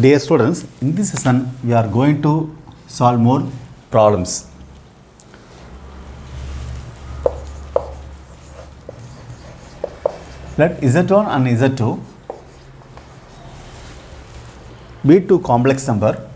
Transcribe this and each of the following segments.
Dear students, in this session we are going to solve more problems. Let Z1 and Z2 be two complex number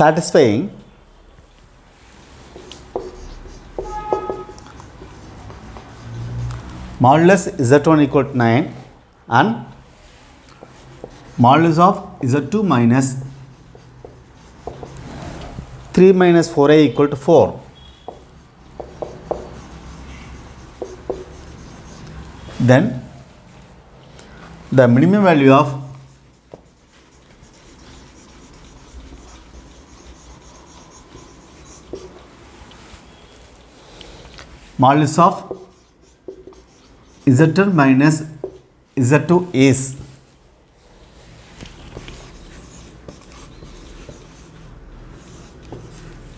satisfying modulus Z1 equal to 9 and modulus of Z2 minus 3 minus 4a equal to 4. Then the minimum value of modulus of Z1 minus Z2 is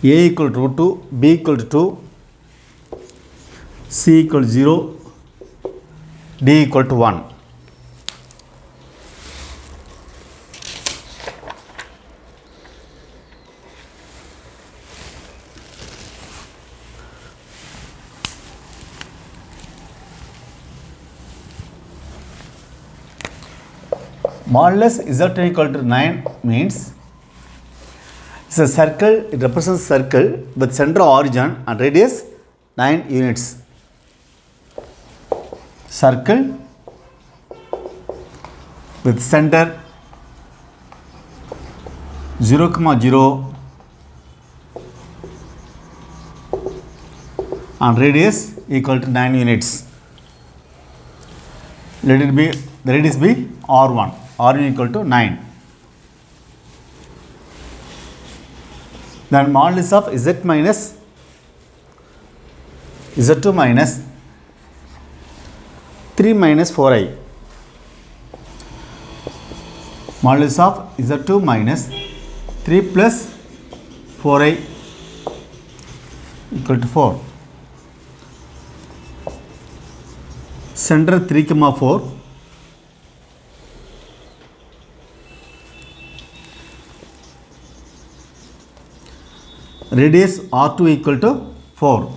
A equal to root 2, B equal to 2, C equal to 0, D equal to 1. Modulus Z equal to 9 means it's a circle, it represents a circle with central origin and radius 9 units. Circle with center 0, 0 and radius equal to 9 units. Let it be, the radius be R1. R1 equal to 9. Then modulus of Z minus Z2 minus 3 minus 4i. Modulus of Z2 minus 3 plus 4i equal to 4. Center 3, 4. Radius R2 equal to 4.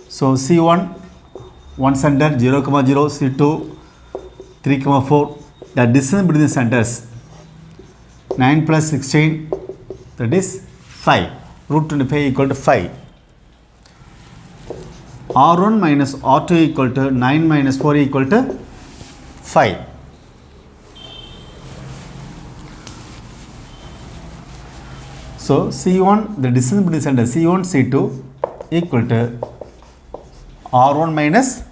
So C1 1 center 0, 0, C2 3, 4. The distance between the centers 9 plus 16, that is 5. Root 25 equal to 5. R1 minus R2 equal to 9 minus 4 equal to 5. So C1, the distance between centers C1, C2 equal to R1 minus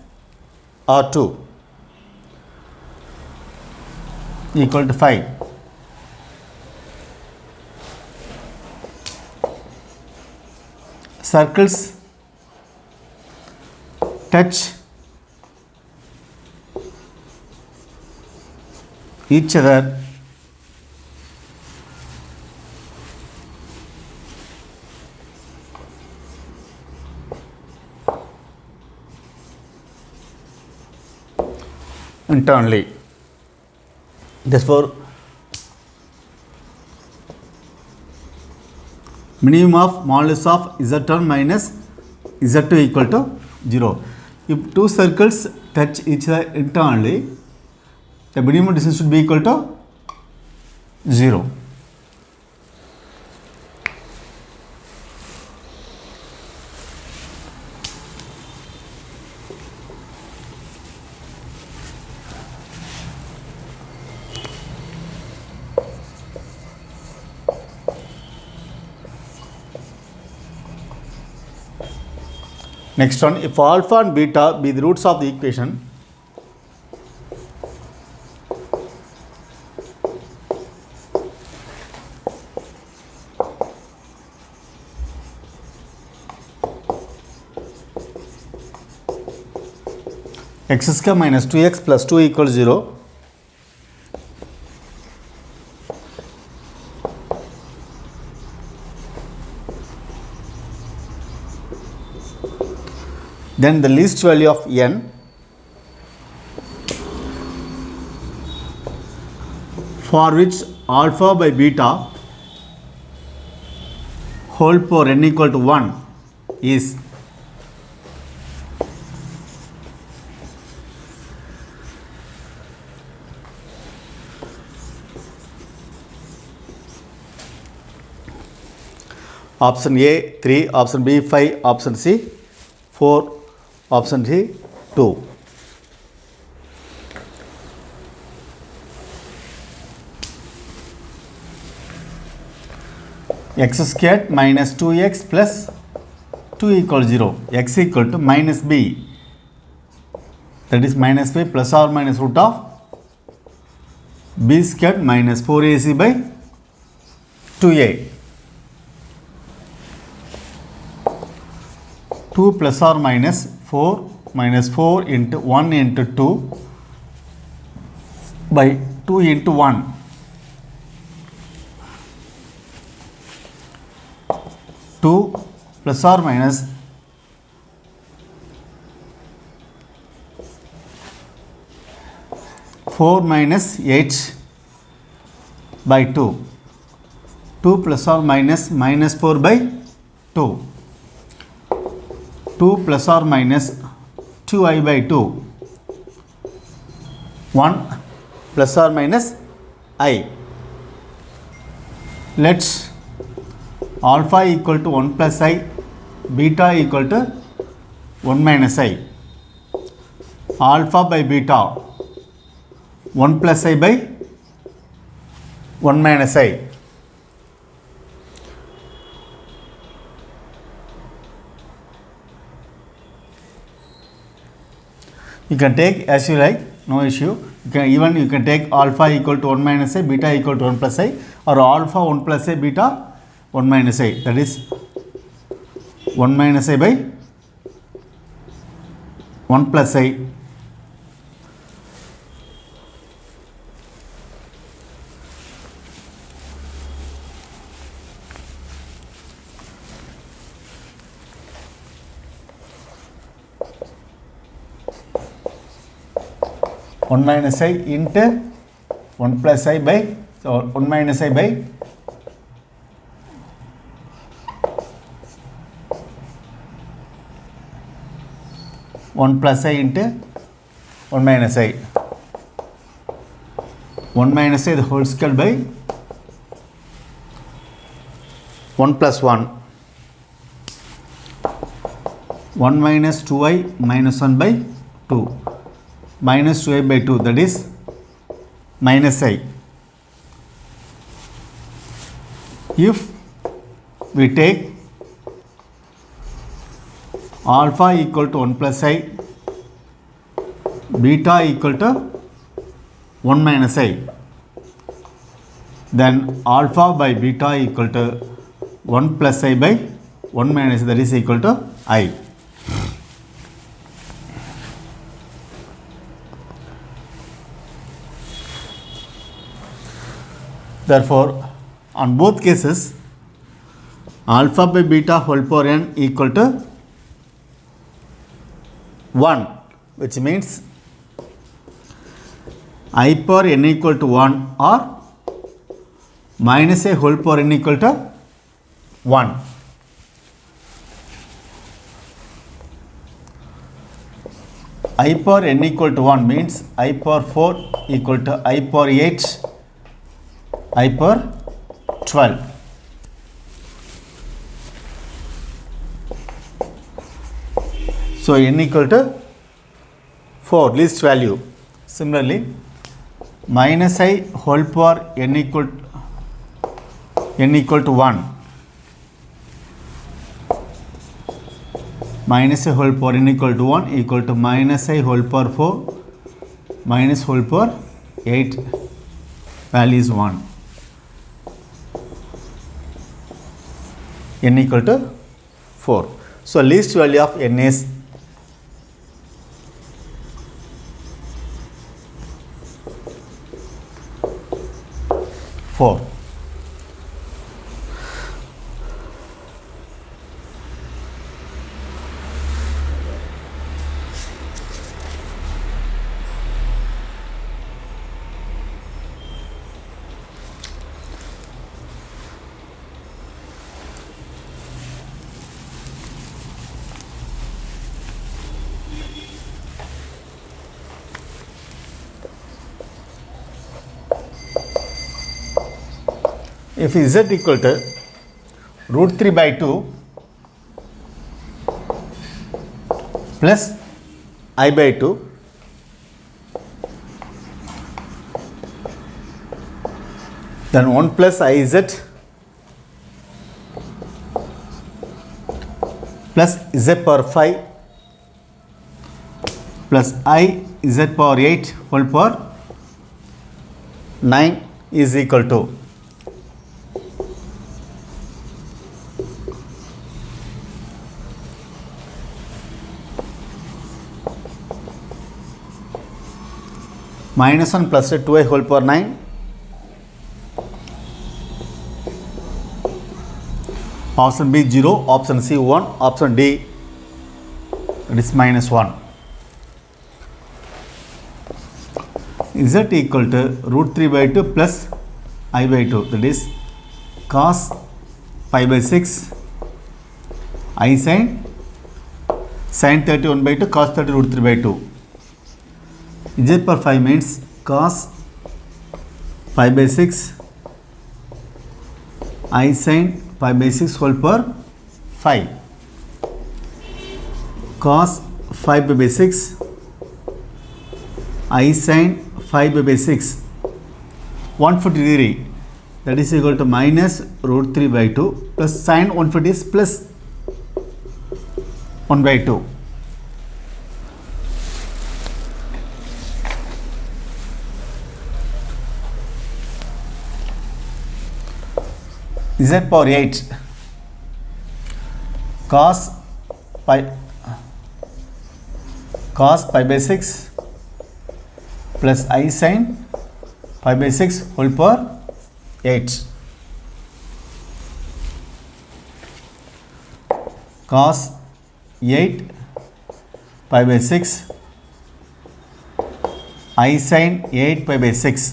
R2 equal to 5. Circles touch each other internally. Therefore, minimum of modulus of Z1 minus Z2 equal to 0. If two circles touch each other internally, the minimum distance should be equal to 0. Next one, if alpha and beta be the roots of the equation, x square minus 2x plus 2 equals 0. Then the least value of n for which alpha by beta whole power n equal to 1 is option A 3, option B 5, option C 4, option D 2. X squared minus 2x plus 2 equal 0. X equal to minus b, that is minus b plus or minus root of b squared minus 4ac by 2a. 2 plus or minus 4 into 1 into 2 by 2 into 1. 2 plus or minus 4 minus 8 by 2. 2 plus or minus minus 4 by 2. 2 plus or minus 2i by 2. 1 plus or minus I. Let's alpha equal to 1 plus I, beta equal to 1 minus I. Alpha by beta 1 plus I by 1 minus I. You can take as you like, no issue. You can take alpha equal to 1 minus I, beta equal to 1 plus I, or alpha 1 plus I, beta 1 minus I, that is 1 minus I by 1 plus I. One minus I into 1 plus I by, so 1 minus I by 1 plus I into 1 minus I. 1 minus I the whole square by 1 plus 1. 1 minus 2i minus 1 by 2. Minus 2i by 2, that is minus I. If we take alpha equal to 1 plus I, beta equal to 1 minus I, then alpha by beta equal to 1 plus I by 1 minus, that is equal to I. Therefore, on both cases, alpha by beta whole power n equal to 1, which means I power n equal to 1 or minus a whole power n equal to 1. I power n equal to 1 means I power 4 equal to I power 8, I power 12. So n equal to 4, least value. Similarly, minus I whole power n equal to 1. Minus I whole power n equal to 1 equal to minus I whole power 4 minus whole power 8, value is 1. N equal to 4. So least value of n is 4. if z equal to root 3 by 2 plus I by 2 then 1 plus iz plus z power 5 plus I z power 8 whole power 9 is equal to minus 1 plus 2i whole power 9 option B 0, option C 1, option D it is minus 1. Z equal to root 3 by 2 plus I by 2, that is cos pi by 6 I sin 31 by 2 cos 30 root 3 by 2. Z per 5 means cos pi by 6 I sin pi by 6 whole power 5 cos 5 pi by 6 I sin 5 by 6 140 degree, that is equal to minus root 3 by 2 plus sin 140 is plus 1 by 2. Z power 8 cos pi by 6 plus I sin pi by 6 whole power 8 cos 8 pi by 6 I sin 8 pi by 6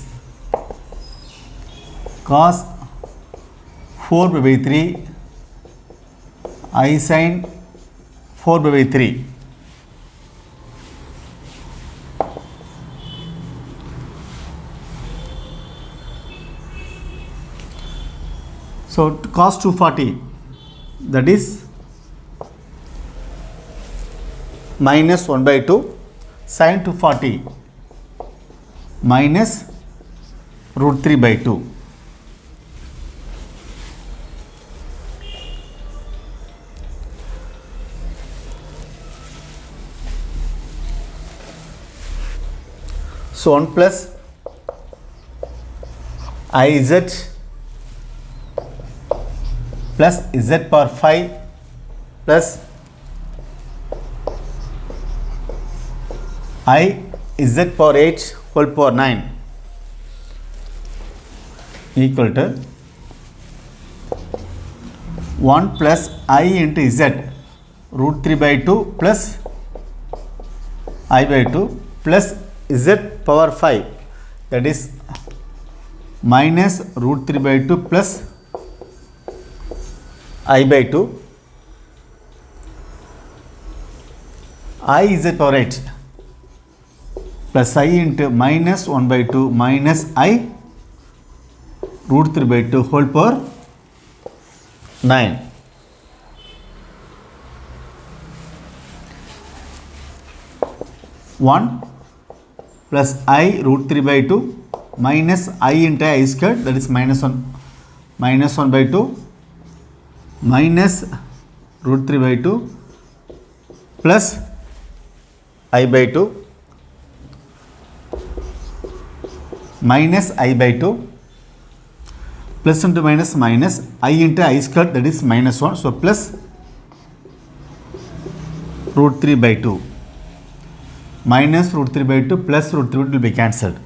cos 4 pi by 3 I sin 4 pi by 3. So cos 240, that is minus 1 by 2 sin 240 minus root 3 by 2. So 1 plus iz plus z power 5 plus I z power 8 whole power 9 equal to 1 plus I into z root 3 by 2 plus I by 2 plus z power 5, that is minus root 3 by 2 plus I by 2 I z power 8 plus I into minus 1 by 2 minus I root 3 by 2 whole power 9. One plus I root 3 by 2 minus I into I squared, that is minus 1 by 2 minus root 3 by 2 plus I by 2 minus I by 2 plus into minus minus I into I squared, that is minus 1, so plus root 3 by 2 minus root 3 by 2 plus root 3 will be cancelled.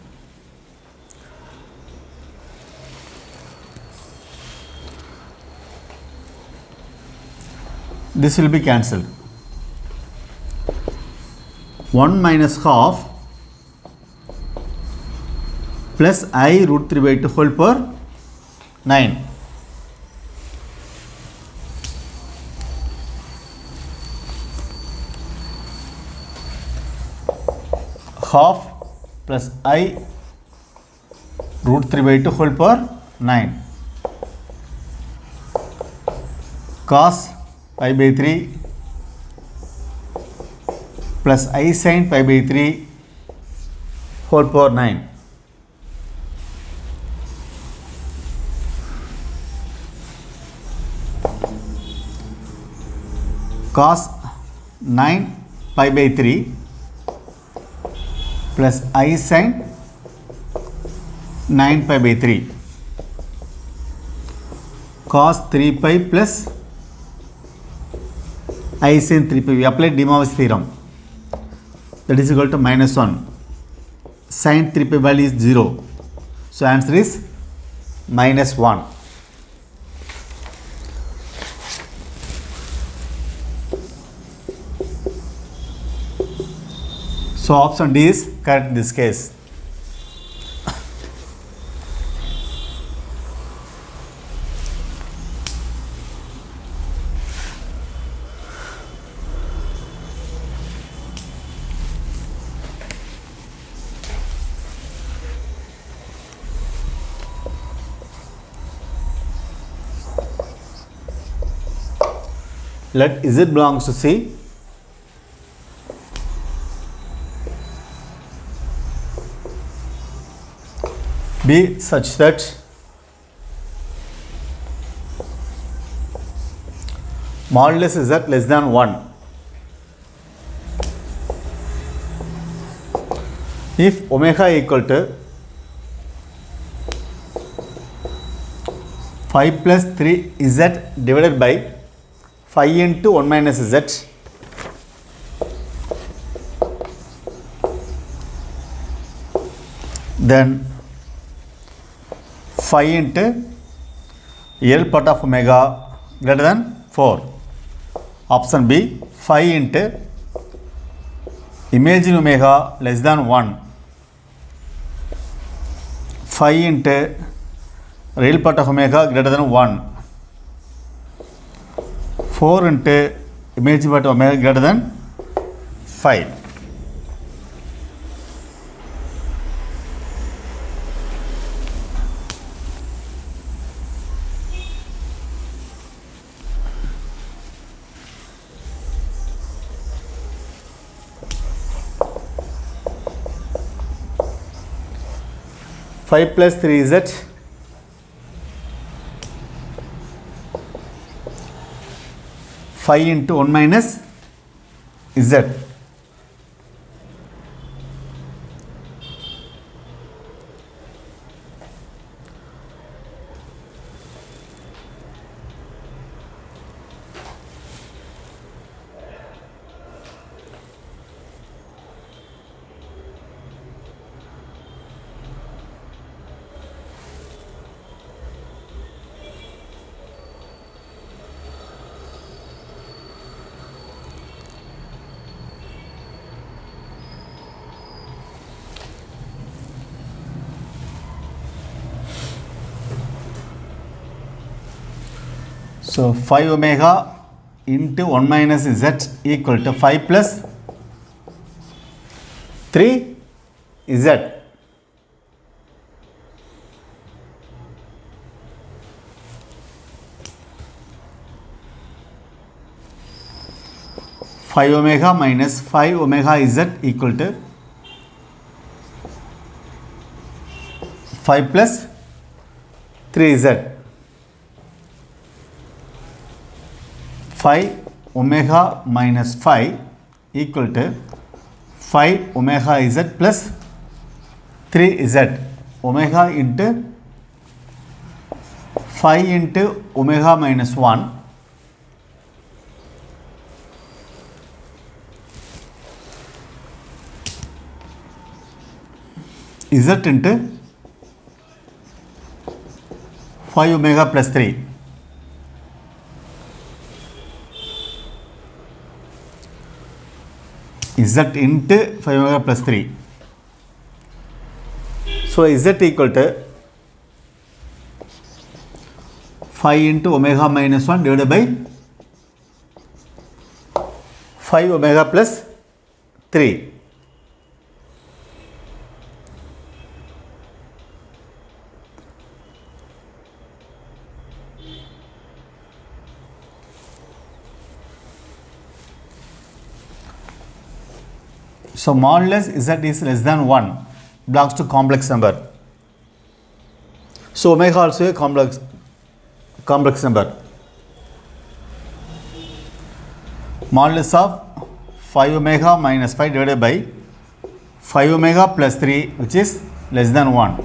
This will be cancelled. 1 minus half plus I root 3 by 2 whole power 9. Half plus I root 3 by 2 whole power 9 cos pi by 3 plus I sin pi by 3 whole power 9. Cos 9 pi by 3 plus I sin 9 pi by 3 cos 3 pi plus I sin 3 pi. We apply De Moivre's theorem, that is equal to minus 1. Sin 3 pi value is 0, so answer is minus 1. So option D is correct in this case. Let Z belongs to C. Be such that modulus Z less than 1. If omega equal to 5 plus 3 Z divided by 5 into 1 minus Z, then 5 into L part of omega greater than 4. Option B, 5 into imagine omega less than 1. 5 into real part of omega greater than 1. 4 into imagine part of omega greater than 5. Five plus 3 is at 5 into 1 minus Z. So 5 omega into 1 minus Z equal to 5 plus 3 Z. Five omega minus 5 omega Z equal to 5 plus 3 Z. 5 omega minus 5 equal to 5 omega Z plus 3 Z. Omega into 5 into omega minus 1 Z into 5 omega plus 3. Z into 5 omega plus 3. So Z equal to 5 into omega minus 1 divided by 5 omega plus 3. So modulus z is less than 1 belongs to complex number. So omega also a complex number. Modulus of 5 omega minus 5 divided by 5 omega plus 3, which is less than 1.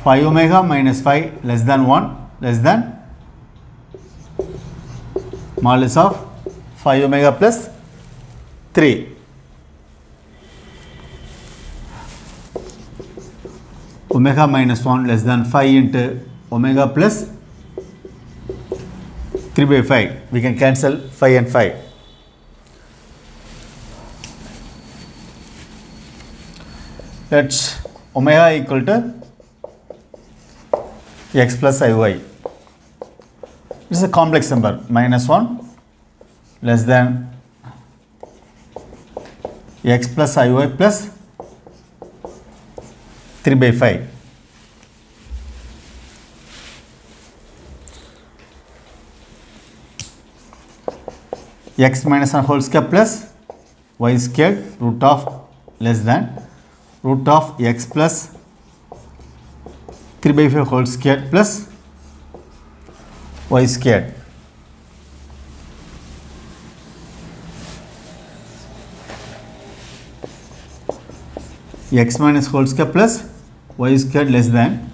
5 omega minus 5 less than 1, less than modulus of 5 omega plus 3. Omega minus 1 less than 5 into omega plus 3 by 5. We can cancel 5 and 5. Let's omega equal to x plus iy. This is a complex number. Minus 1 less than x plus iy plus 3 by 5. X minus 1 whole square plus y squared root of less than root of x plus 3 by 5 whole squared plus y squared. X minus whole square plus y squared less than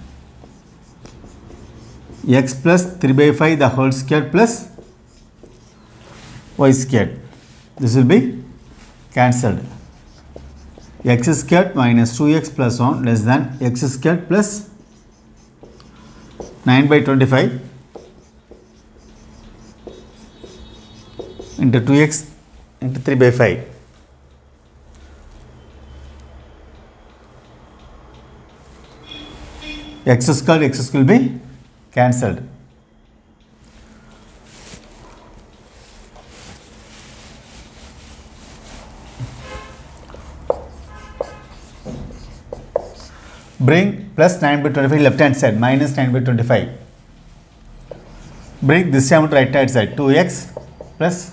x plus 3 by 5 the whole squared plus y squared. This will be cancelled. X squared minus 2x plus 1 less than x squared plus 9 by 25 into 2x into 3 by 5. X squared will be cancelled. Bring plus 9 by 25 left hand side minus 9 by 25. Bring this term to right hand side 2x plus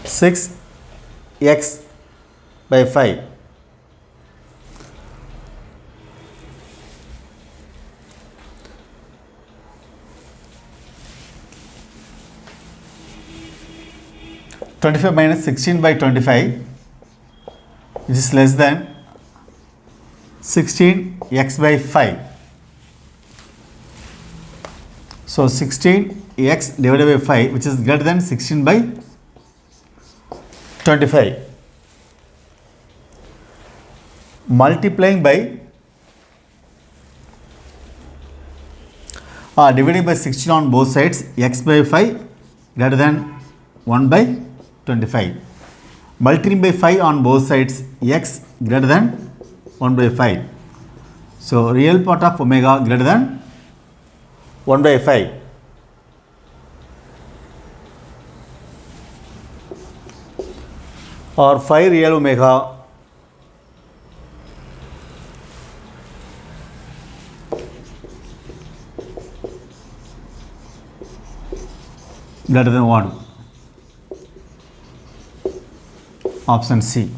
6x by 5. Minus 16 by 25, which is less than 16x by 5. So 16x divided by 5, which is greater than 16 by 25. Multiplying by dividing by 16 on both sides, x by 5 greater than 1 by 25. Multiplying by 5 on both sides, x greater than 1 by 5. So real part of omega greater than 1 by 5. Or 5 real omega greater than 1. Option C.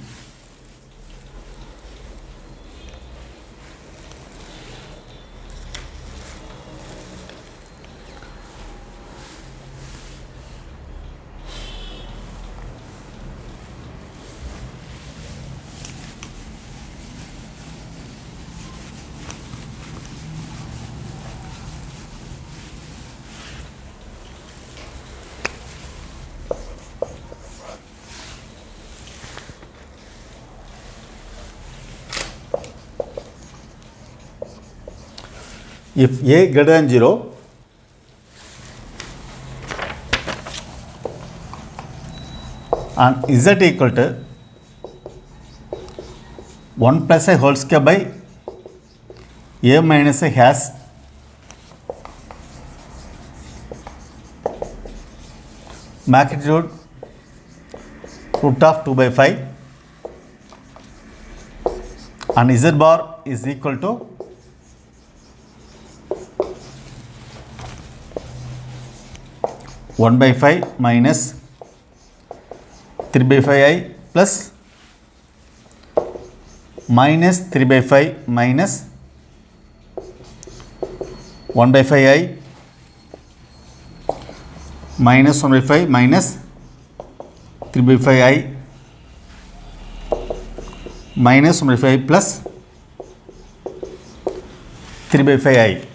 If a greater than 0, and z equal to 1 plus a whole square by a minus a has magnitude root of 2 by 5, and z bar is equal to (1 by 5 minus 3 by 5 I plus minus 3 by 5 minus 1 by 5 I minus 1 by 5 minus 3 by 5 I minus 1 by 5 plus 3 by 5 I.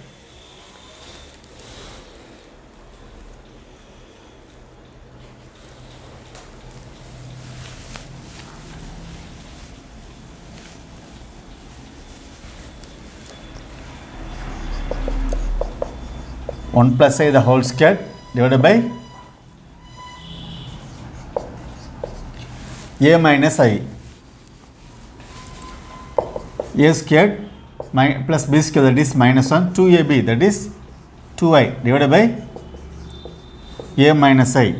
One plus I the whole square divided by a minus I. A squared plus b squared, that is minus 1, 2ab, that is 2I divided by a minus I.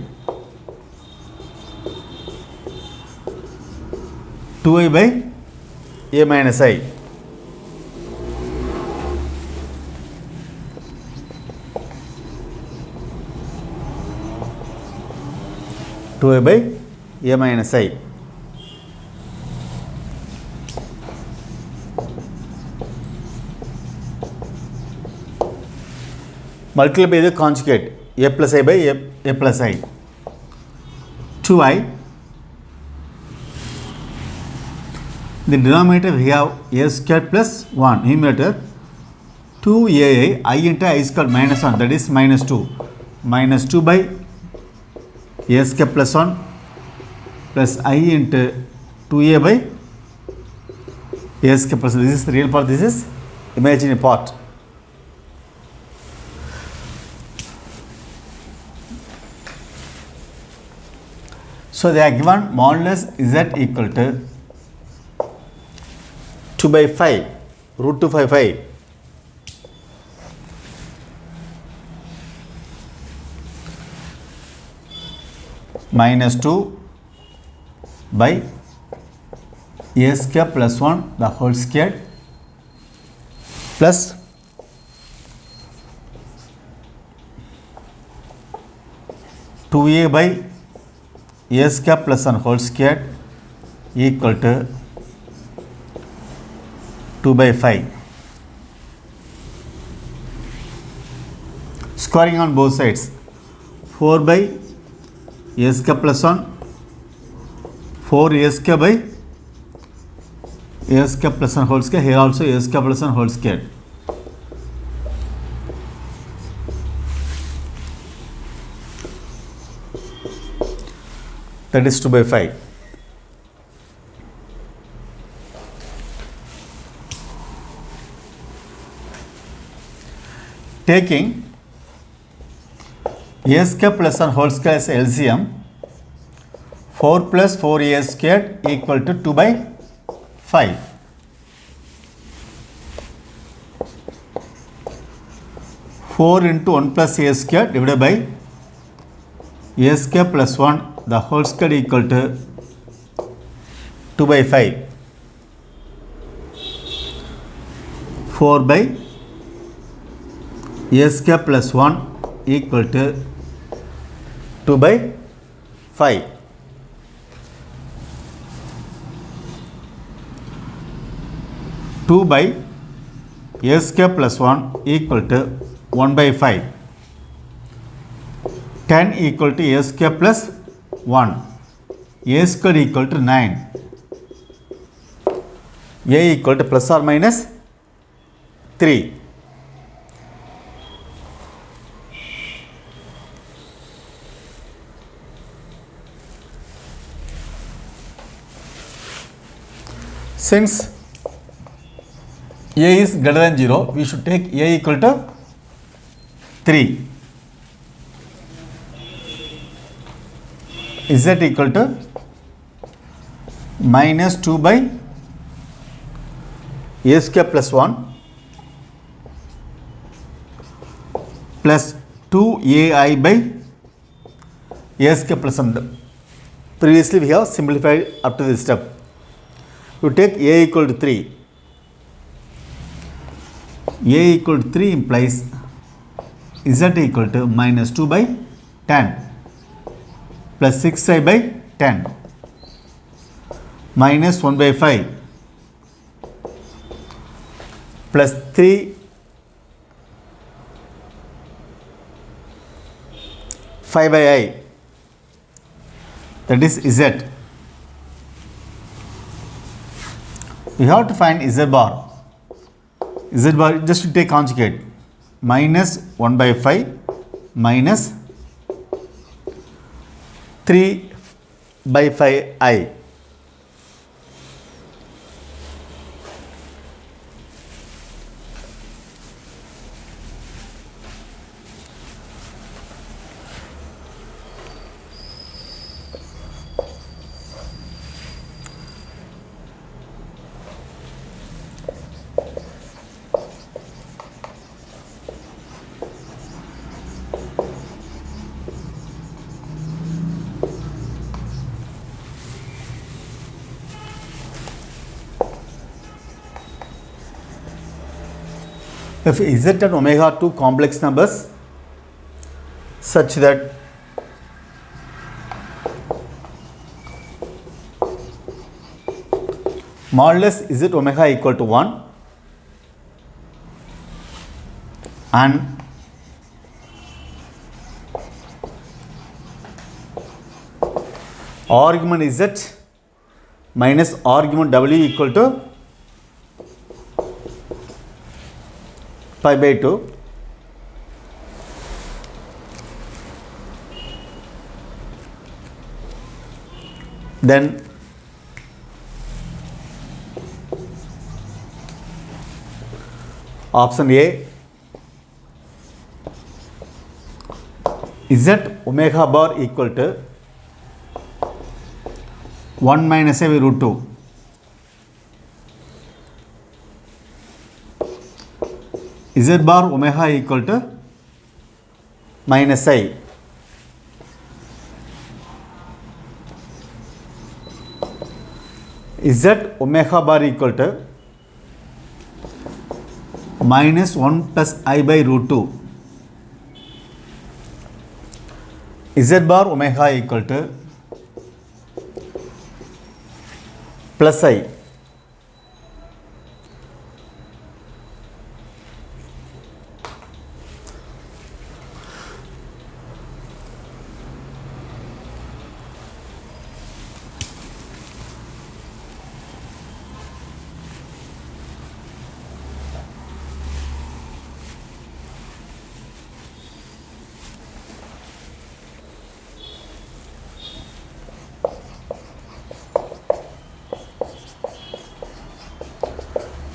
2I by a minus I. Two a by a minus I. Multiply by the conjugate a plus I by a plus I. 2I. The denominator we have a square plus 1. Numerator 2ai I into I square minus 1, that is minus 2. Minus 2 by a square plus 1 plus I into 2a by a square plus 1. This is the real part, this is imaginary part. So they are given modulus z equal to 2 by 5 root 2 by 5 minus 2 by a square plus 1 the whole square plus 2a by a square plus 1 whole square equal to 2 by 5. Squaring on both sides, 4 by a square plus 1, 4 a square by a square plus 1 whole square, here also a square plus 1 whole square. That is 2 by 5. Taking a square plus 1 whole square as LCM, 4 plus 4a squared equal to 2 by 5. 4 into 1 plus a squared divided by a square plus 1 the whole square equal to 2 by 5. 4 by a square plus 1 equal to 2 by 5. 2 by a square plus 1 equal to 1 by 5. 10 equal to a square plus 1. A square equal to 9. A equal to plus or minus 3. Since a is greater than 0, we should take a equal to 3. Z equal to minus 2 by a square plus 1 plus 2ai by a square plus 1. Previously we have simplified up to this step. You take a equal to 3. A equal to 3 implies z equal to minus 2 by 10 plus 6i by 10. minus 1 by 5 plus 3 5 by I, that is Z. We have to find Z bar. Z bar, just to take conjugate, minus 1 by 5 minus 3 by 5 I. If Z and omega are two complex numbers such that modulus Z omega equal to 1 and argument Z minus argument W equal to pi by 2, then option A, Z omega bar equal to 1 minus A by root 2. Z bar omega equal to minus I. Z omega bar equal to minus 1 plus I by root 2. Z bar omega equal to plus I.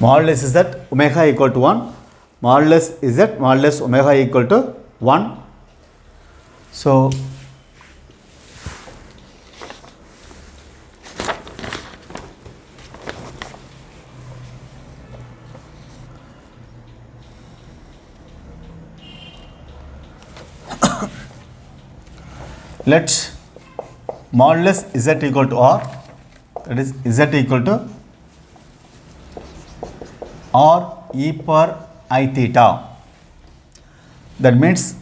Modulus Z omega equal to 1, modulus Z modulus omega equal to 1. So let modulus Z equal to R, that is Z equal to R e per I theta. That means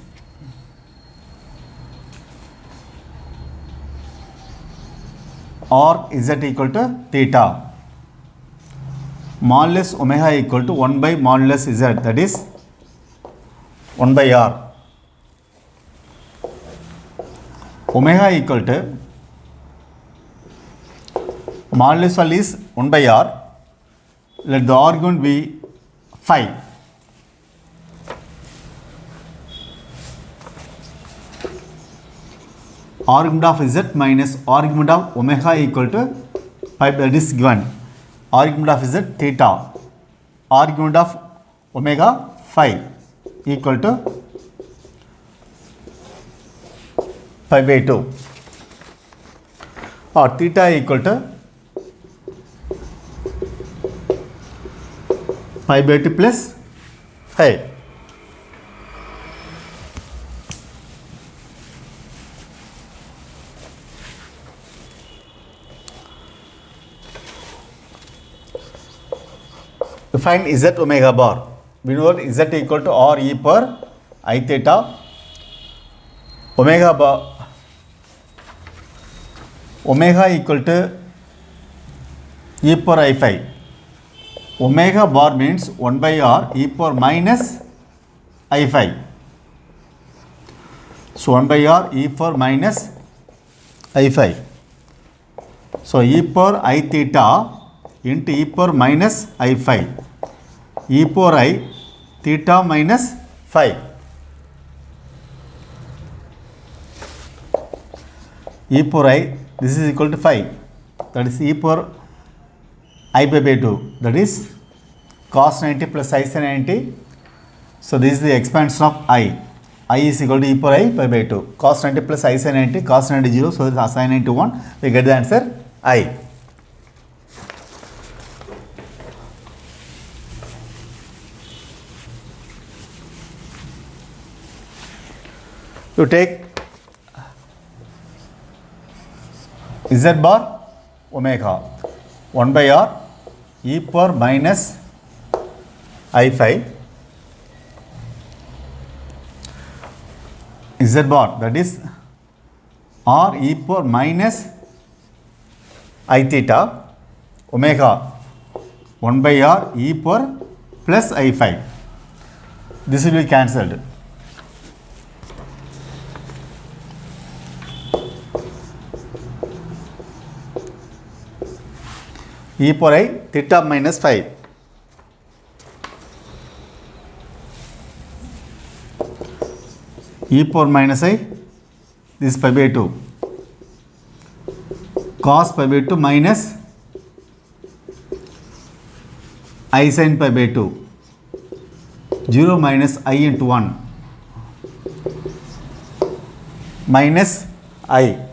R Z equal to theta. Modulus omega equal to 1 by modulus Z, that is 1 by R. Omega equal to modulus value is 1 by R. Let the argument be 5. Argument of Z minus argument of omega equal to 5, that is given. Argument of Z theta, argument of omega 5 equal to 5 by 2, or theta equal to 5 by 2 plus 5. To find Z omega bar, we know that Z equal to R e per I theta. Omega bar, omega equal to e power I phi. Omega bar means 1 by r e power minus I phi. So 1 by r e power minus I phi. So e power I theta into e power minus I phi. E power I theta minus phi. E power I, this is equal to phi. That is e power I by 2. That is cos 90 plus I sin 90. So this is the expansion of I. I is equal to e power I by 2. Cos 90 plus I sin 90. Cos 90 0. So this is sin 90 1. We get the answer I. You take z bar omega 1 by r e power minus I phi z bar, that is r e power minus I theta omega 1 by r e power plus I phi. This will be cancelled. E power I theta minus phi. E power minus I, this pi by 2. Cos pi by 2 minus I sin pi by 2. 0 minus I into 1 minus I.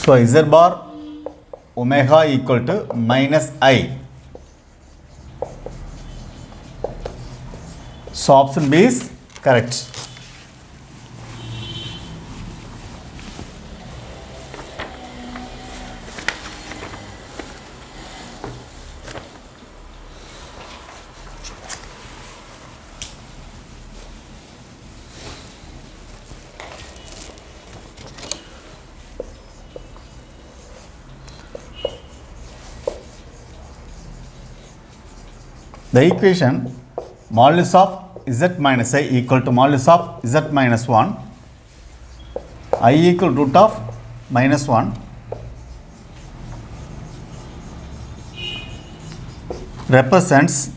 So z bar omega equal to minus I. So option B is correct. The equation modulus of z minus I equal to modulus of z minus 1, I equal root of minus 1, represents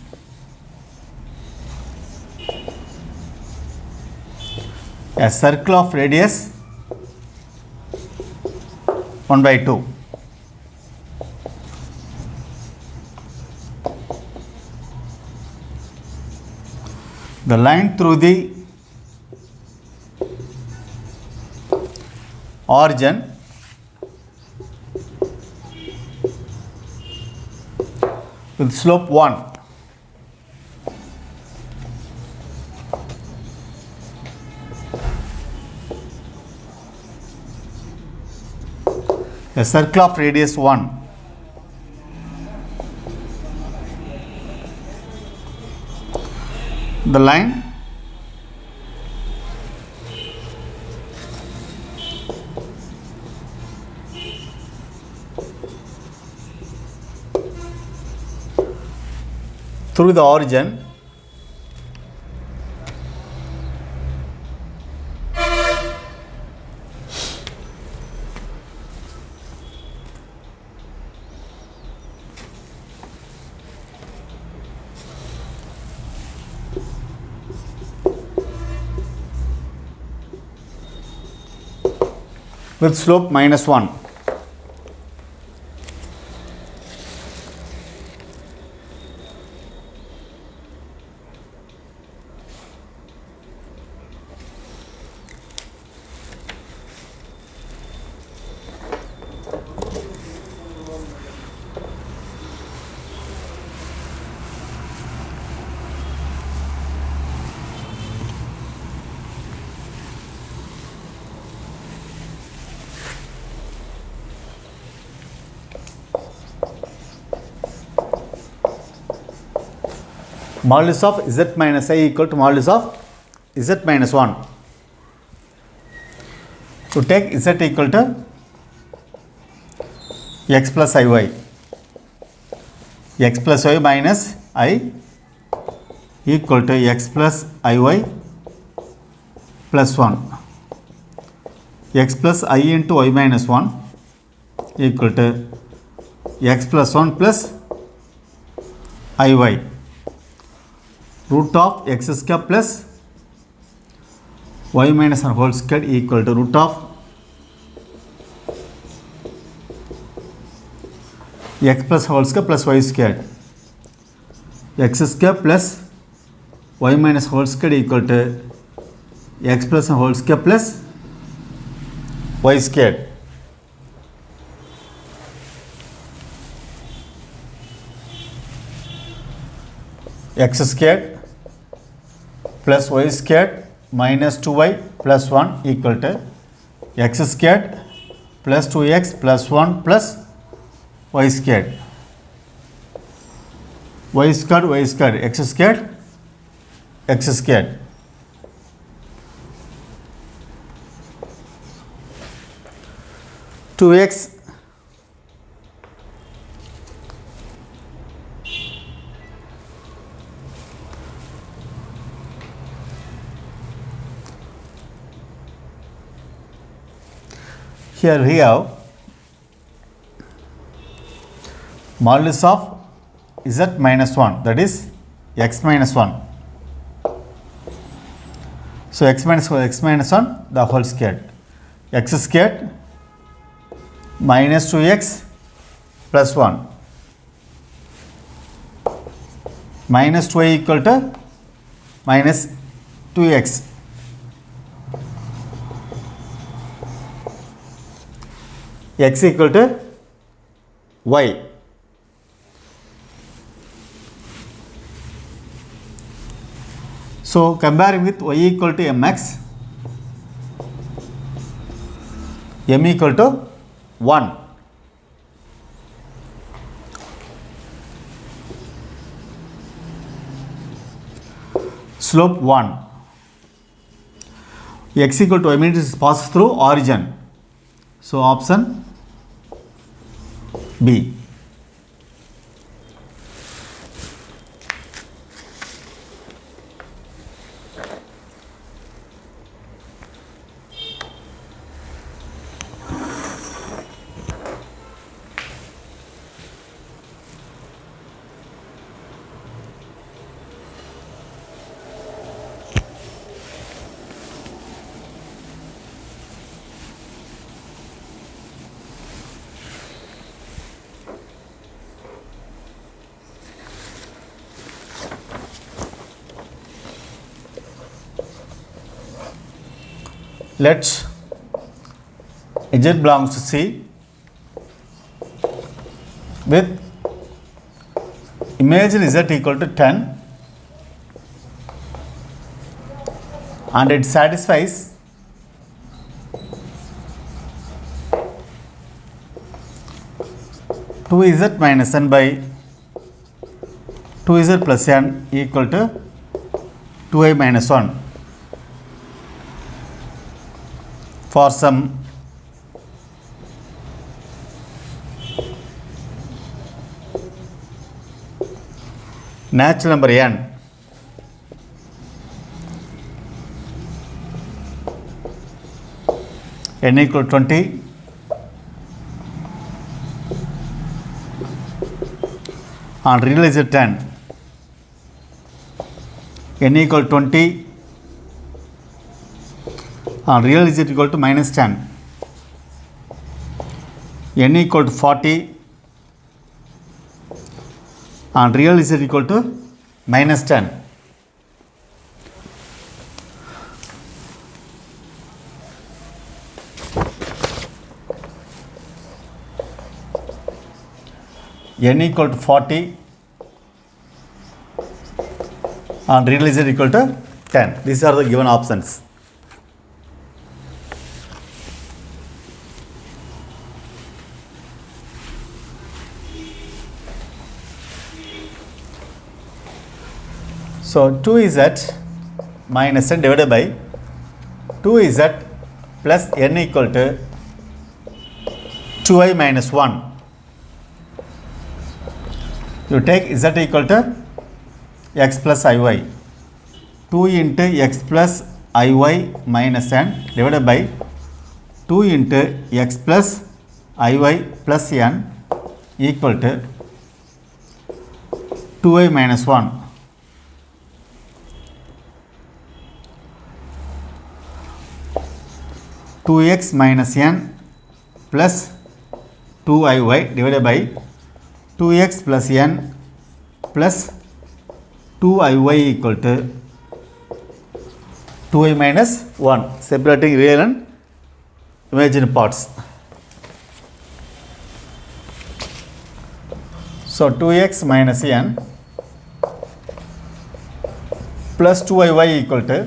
a circle of radius 1 by 2. The line through the origin with slope 1. A circle of radius 1. The line through the origin with slope minus 1. Modulus of z minus I equal to modulus of z minus 1. So take z equal to x plus iy. X plus y minus I equal to x plus iy plus 1. X plus I into y minus 1 equal to x plus 1 plus iy. Root of x square plus y minus 1 whole square equal to root of x plus whole square plus y square. X square plus y minus whole square equal to x plus whole square plus y square. X squared plus y squared minus 2y plus 1 equal to x squared plus 2x plus 1 plus y squared. Y squared, x squared, x squared. Two x here we have modulus of z minus 1, that is x minus 1. So x minus 1 the whole squared. X squared minus 2x plus 1 minus 2y equal to minus 2x. X equal to y. So comparing with y equal to mx, m equal to 1. Slope 1. X equal to y means it passes through origin. So option B. Let z belongs to C with imagine z equal to 10 and it satisfies two z minus n by 2z plus n equal to 2i minus 1. For some natural number n, n equal to 20 and real is 10, n equal to 20 and real is equal to minus 10, n equal to 40 and real is equal to minus 10. N equal to 40 and real is equal to 10. These are the given options. So 2z minus n divided by 2z plus n equal to 2i minus 1. You take z equal to x plus iy. 2 into x plus iy minus n divided by 2 into x plus iy plus n equal to 2i minus 1. Two x minus n plus 2iy divided by 2x plus n plus 2iy equal to 2i minus 1. Separating real and imaginary parts. So 2x minus n plus 2iy equal to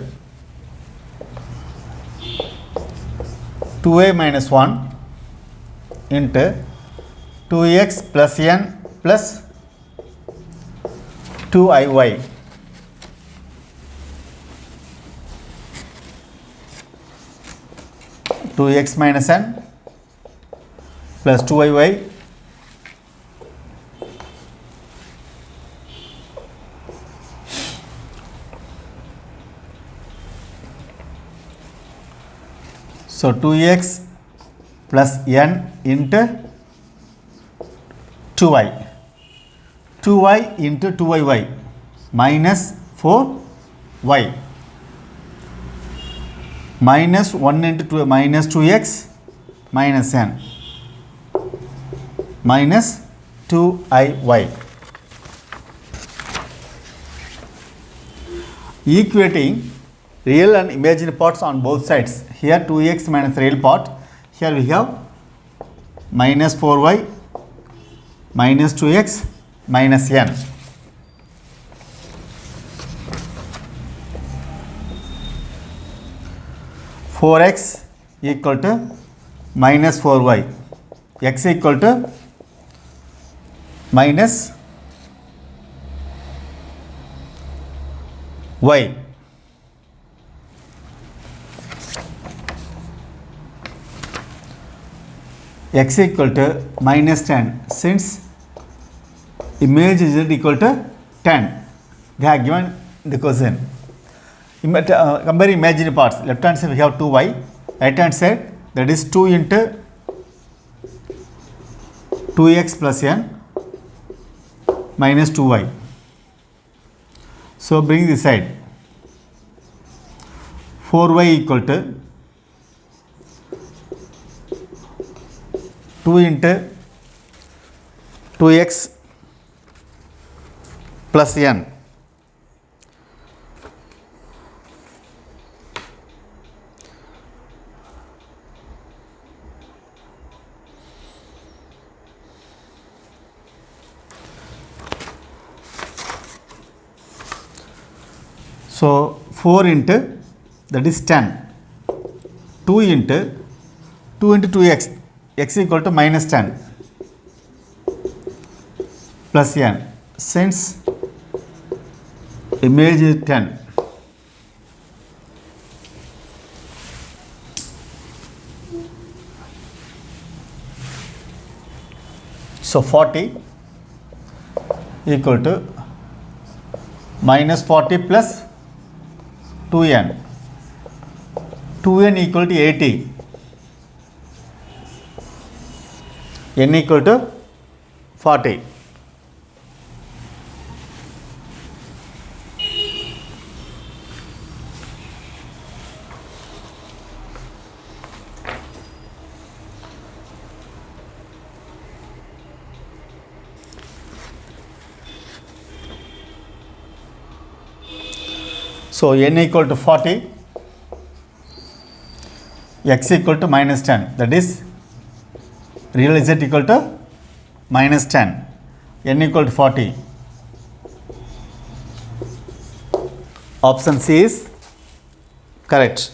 2a minus 1 into 2x plus n plus 2iy. Two x minus n plus 2iy so 2x plus n into 2i. 2i into 2iy minus 4y minus 1 into 2 minus 2x minus n minus 2iy. Equating real and imaginary parts on both sides. Here 2x minus real part. Here we have minus 4y minus 2x minus n. 4x equal to minus 4y. X equal to minus y. X equal to minus 10. Since image z equal to 10, they are given the question. Compare imaginary parts. Left hand side we have 2y, right hand side that is 2 into 2x plus n minus 2y. So bring this side. 4y equal to 2 into 2x plus n. So 4 into that is 10. 2 into 2x, x equal to minus 10 plus n. Since image is 10, so 40 equal to minus 40 plus 2n. 2n equal to 80. N equal to 40. So n equal to 40, x equal to minus 10, that is real z equal to minus 10, n equal to 40. Option C is correct.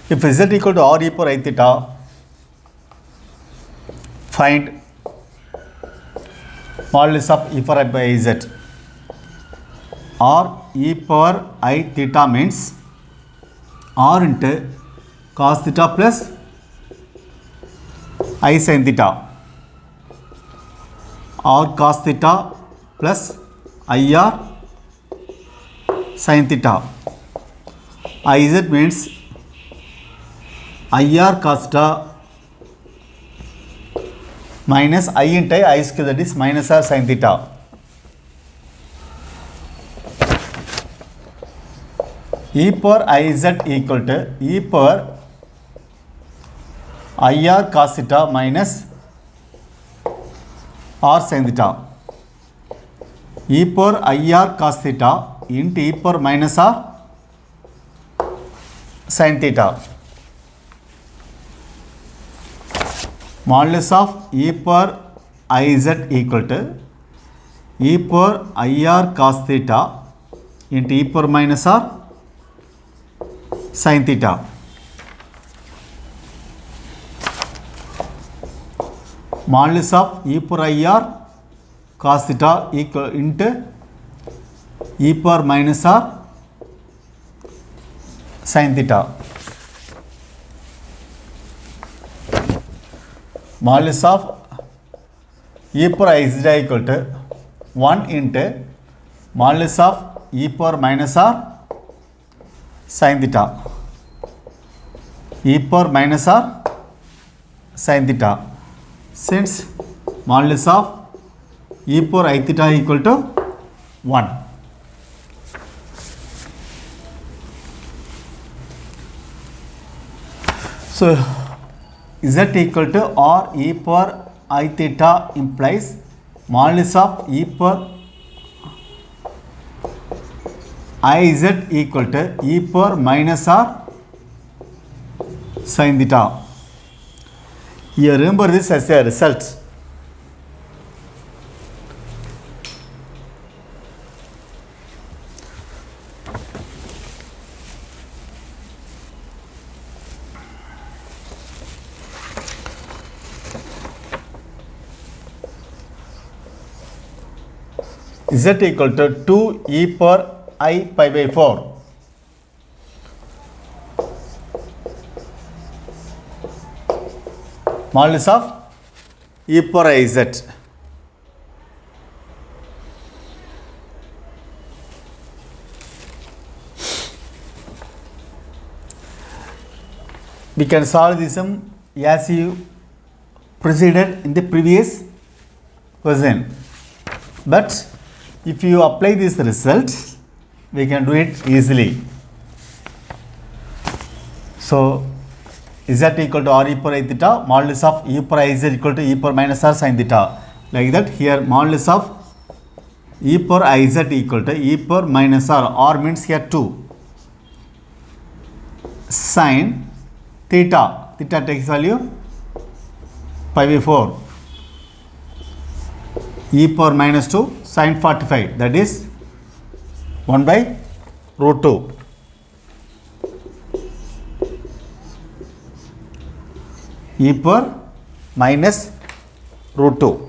If z equal to r e power I theta, find modulus of e power I by z. R e power I theta means r into cos theta plus I sin theta. R cos theta plus IR sin theta. Iz means IR cos theta minus I into I square, that is minus R sin theta. E power Iz equal to e power IR cos theta minus R sin theta. E power IR cos theta into e power minus R sin theta. Modulus of e power Iz equal to e power IR cos theta into e power minus R sin theta. Modulus of e power IR cos theta equal into e power minus R sin theta. Modulus of e power Iz equal to 1 into modulus of e power minus R sin theta. E power minus R sin theta. Since modulus of e power I theta equal to 1. So z equal to r e power I theta implies modulus of e power Iz equal to e power minus R sin theta. Here remember this as a result. Z equal to 2 e power I pi by 4. Modulus of e power Iz. We can solve this sum as you proceeded in the previous question. But if you apply this result, we can do it easily. So z equal to r e power I theta, modulus of e power Iz equal to e power minus R sin theta. Like that, here modulus of e power Iz equal to e power minus R means here 2 sin theta. Theta takes value pi by 4 e power minus 2 sin 45, that is 1 by root 2. E power minus root 2.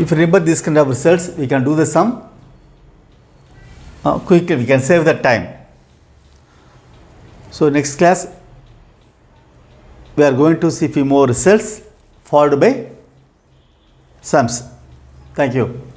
If you remember this kind of results, we can do the sum quickly, we can save that time. So next class we are going to see few more results followed by sums. Thank you.